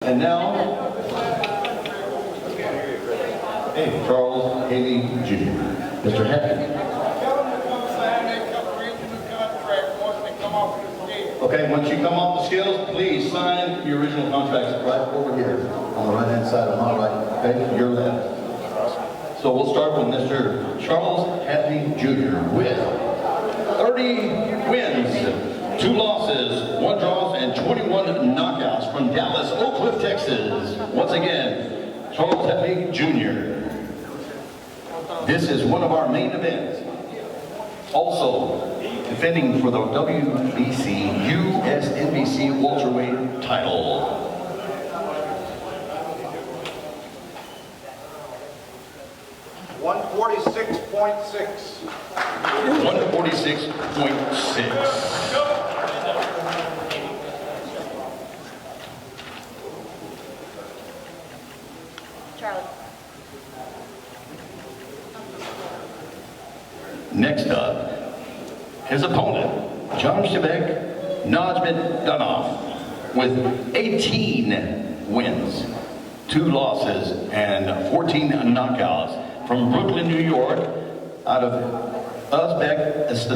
And now, Charles Hedley Jr. Mr. Hedley. Okay, once you come off the scales, please sign your original contracts right over here on the right-hand side of my right, okay, your left. So we'll start with Mr. Charles Hedley Jr. with 30 wins, 2 losses, 1 draw, and 21 knockouts from Dallas, Oak Cliff, Texas. Once again, Charles Hedley Jr. This is one of our main events. Also, defending for the WBC USNBC welterweight title. $146.6. 146.6. Charlie. Next up, his opponent, John Cebek, Najman Dunoff, with 18 wins, 2 losses, and 14 knockouts from Brooklyn, New York, out of Cebek, Ester.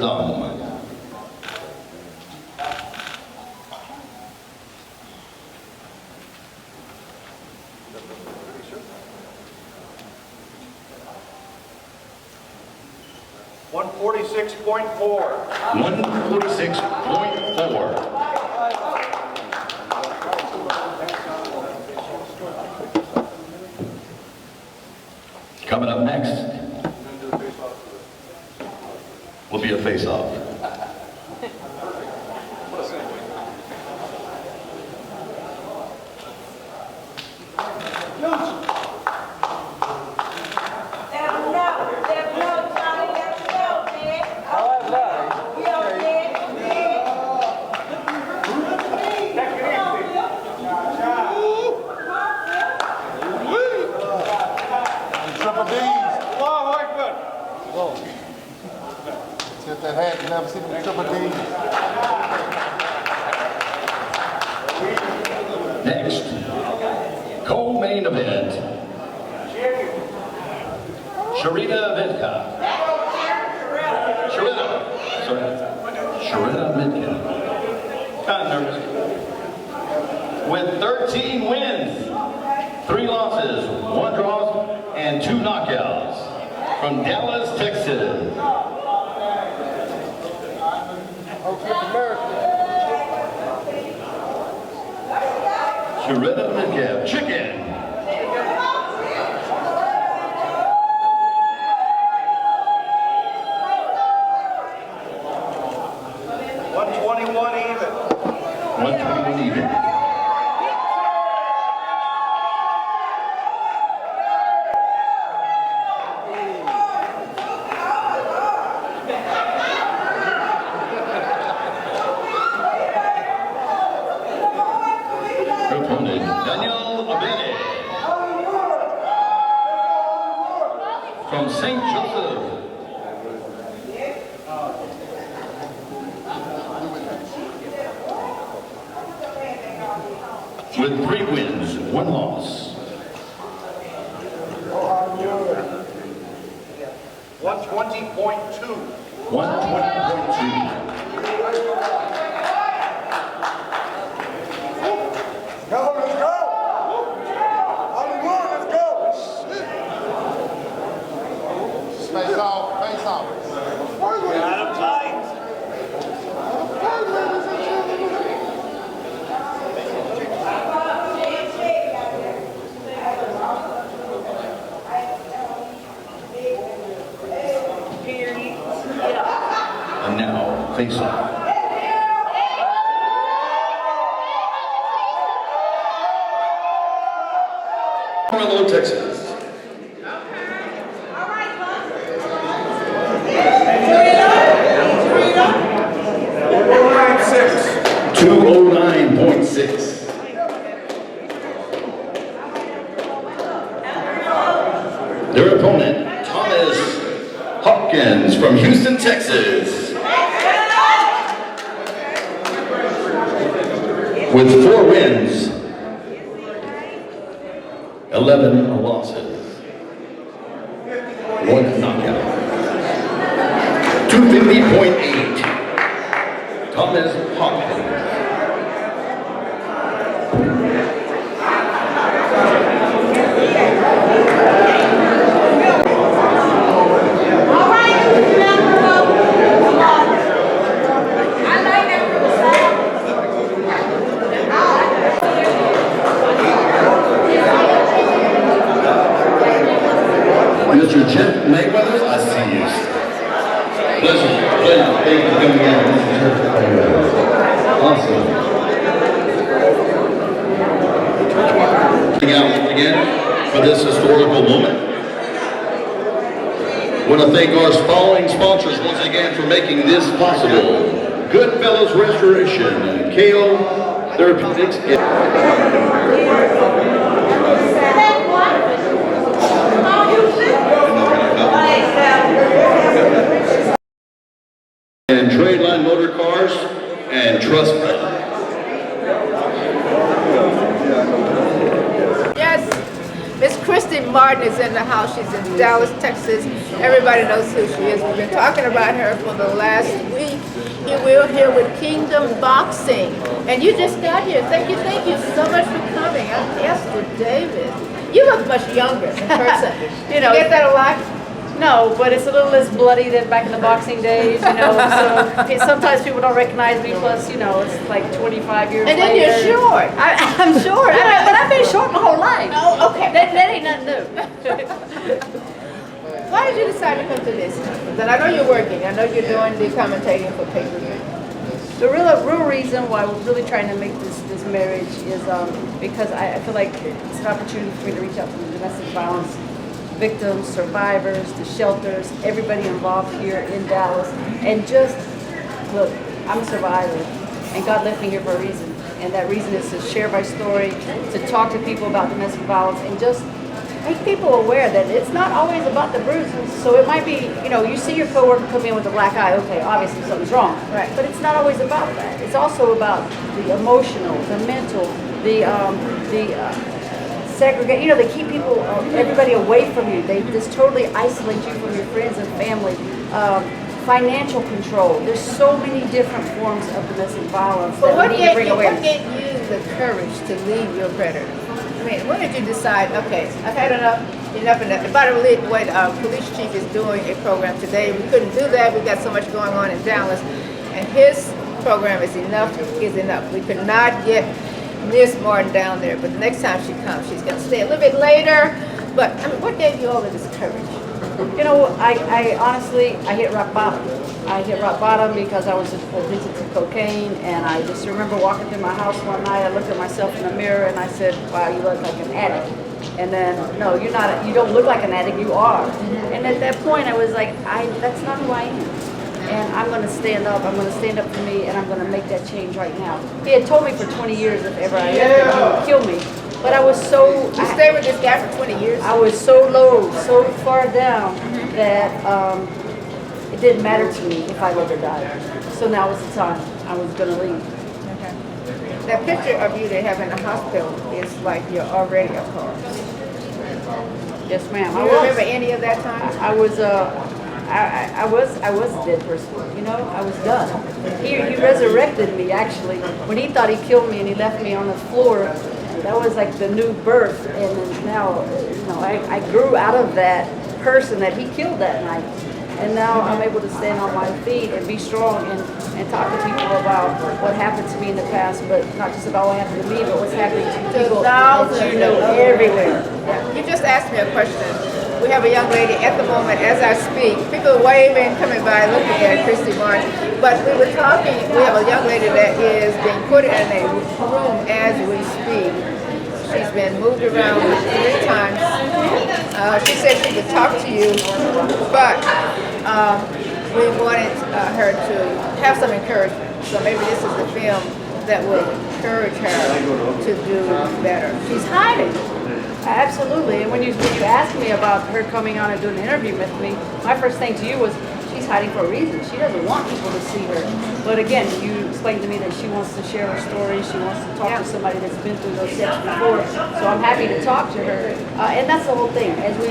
$146.4. 146.4. Coming up next will be a face-off. That hat, you never seen the triple D's. Next, co-main event, Sharita Vidka. Sharita Vidka. Kind of nervous. With 13 wins, 3 losses, 1 draw, and 2 knockouts from Dallas, Texas. Sharita Vidka, chicken. $121 even. 121 even. From St. Joseph. With 3 wins, 1 loss. 120.2. 120.2. Face off, face off. Got him tight. And now, face off. Hello, Texas. 209.6. Their opponent, Hopkins from Houston, Texas. With 4 wins, 11 losses. 1 knockout. 250.8. Thomas Hopkins. Mr. Jeff Mayweather, I see you. Pleasure, thank you for coming in. Awesome. Out again for this historical moment. I want to thank our following sponsors once again for making this possible. Goodfellas Restoration, KO Therapeutics. And Tradeline Motor Cars and Trust Fund. Yes, Miss Christy Martin is in the house. She's in Dallas, Texas. Everybody knows who she is. We've been talking about her for the last week. We're here with Kingdom Boxing. And you just got here. Thank you so much for coming. I'm Ester Davis. You look much younger in person. You know, You get that a lot? no, but it's a little less bloody than back in the boxing days, you know, so sometimes people don't recognize me, plus, you know, it's like 25 years And then later. you're short. I'm short, but I've been short my whole life. Oh, okay. That ain't nothing new. Why did you decide to come to this? Then I know you're working. I know you're doing the commentating for pay-per-view. The real reason why we're really trying to make this marriage is because I feel like it's an opportunity for me to reach out to the domestic violence victims, survivors, the shelters, everybody involved here in Dallas. And just, look, I'm a survivor, and God left me here for a reason. And that reason is to share my story, to talk to people about domestic violence, and just make people aware that it's not always about the bruises. So it might be, you know, you see your coworker come in with a black eye, okay, obviously something's wrong. Right. But it's not always about that. It's also about the emotional, the mental, the segregate. You know, they keep people, everybody away from you. They just totally isolate you from your friends and family. Financial control. There's so many different forms of domestic violence But that what we need to bring gave awareness. you the courage to leave your predator? I mean, when did you decide, okay, I've had enough. By the way, the police chief is doing a program today. We couldn't do that. We got so much going on in Dallas. And his program is enough. We could not get Miss Martin down there. But the next time she comes, she's going to stay a little bit later. But, I mean, what gave you all of this courage? You know, I honestly, I hit rock bottom. I hit rock bottom because I was addicted to cocaine, and I just remember walking through my house one night. I looked at myself in the mirror and I said, "Wow, you look like an addict." And then, no, you're not. You don't look like an addict. You are. And at that point, I was like, that's not who I am. And I'm going to stand up. I'm going to stand up for me, and I'm going to make that change right now. He had told me for 20 years if ever I left him, he would kill me. But I was so. You stayed with this guy for 20 years? I was so low, so far down that it didn't matter to me if I lived or died. So now was the time I was going to leave. Okay. That picture of you they have in the hospital is like you're already a car. Yes, ma'am. Do you remember any of that time? I was a dead person. You know, I was done. He resurrected me actually when he thought he killed me and he left me on the floor. That was like the new birth, and then now, you know, I grew out of that person that he killed that night. And now I'm able to stand on my feet and be strong and talk to people about what happened to me in the past, but not just about what happened to me, but what's happening to people that you know everywhere. Yeah. You just asked me a question. We have a young lady at the moment as I speak. People are waving, coming by, looking at Christy Martin. But we were talking, we have a young lady that is being put in a room as we speak. She's been moved around 3 times. She said she would talk to you, but we wanted her to have some encouragement. So maybe this is the film that will encourage her to do better. She's hiding. Absolutely. And when you asked me about her coming on and doing an interview with me, my first thing to you was, she's hiding for a reason. She doesn't want people to see her. But again, you explained to me that she wants to share her story. She wants to talk to somebody that's been through those steps before. So I'm happy to talk to her. And that's the whole thing. As we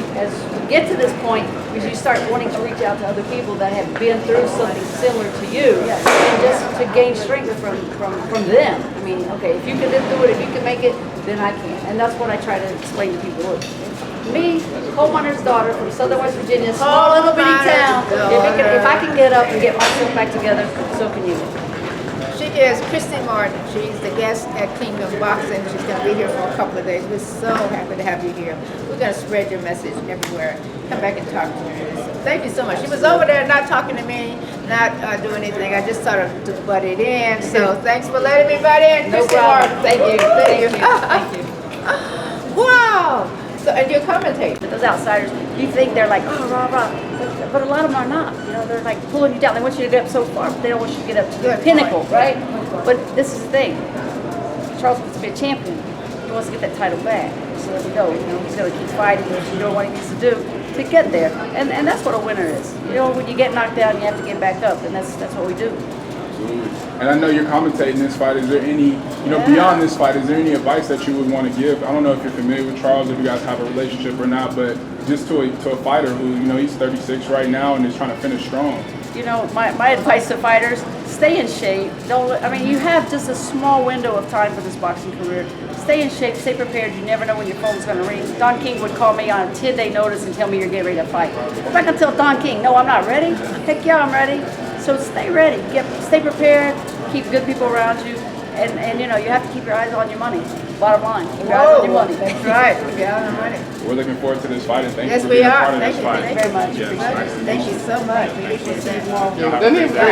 get to this point, you start wanting to reach out to other people that have been through something similar to you, and just to gain strength from them. I mean, okay, if you can live through it, if you can make it, then I can. And that's what I try to explain to people. Look, me, coal miner's daughter from Southern West Virginia, small little bitty town. If I can get up and get myself back together, so can you. She is Christy Martin. She's the guest at Kingdom Boxing. She's going to be here for a couple of days. We're so happy to have you here. We're going to spread your message everywhere. Come back and talk to her. So thank you so much. She was over there not talking to me, not doing anything. I just sort of butted in. So thanks for letting me butt in, Christy Martin. Thank you. Thank you. Thank you. Wow. So, and you're commentating. Those outsiders, you think they're like, oh, rah, rah. But a lot of them are not. You know, they're like pulling you down. They want you to get up so far, but they don't want you to get up to the pinnacle, right? But this is the thing. Charles wants to be a champion. He wants to get that title back. So there we go. You know, he's going to keep fighting and doing what he needs to do to get there. And that's what a winner is. You know, when you get knocked down, you have to get back up, and that's what we do. Absolutely. And I know you're commentating this fight. Is there any, beyond this fight, is there any advice that you would want to give? I don't know if you're familiar with Charles, if you guys have a relationship or not, but just to a fighter who, he's 36 right now and is trying to finish strong. You know, my advice to fighters, stay in shape. You have just a small window of time for this boxing career. Stay in shape, stay prepared. You never know when your phone's going to ring. Don King would call me on a 10-day notice and tell me you're getting ready to fight. If I can tell Don King, no, I'm not ready, heck yeah, I'm ready. So stay ready, stay prepared, keep good people around you, and you have to keep your eyes on your money. Bottom line, keep your eyes on your money. That's right. Keep your eyes on money. We're looking forward to this fight, and thank you Yes, for we being a are. part of Thank this you. fight. Thank you very much. Yes. Thank you so much. We appreciate that. Y'all have a great day.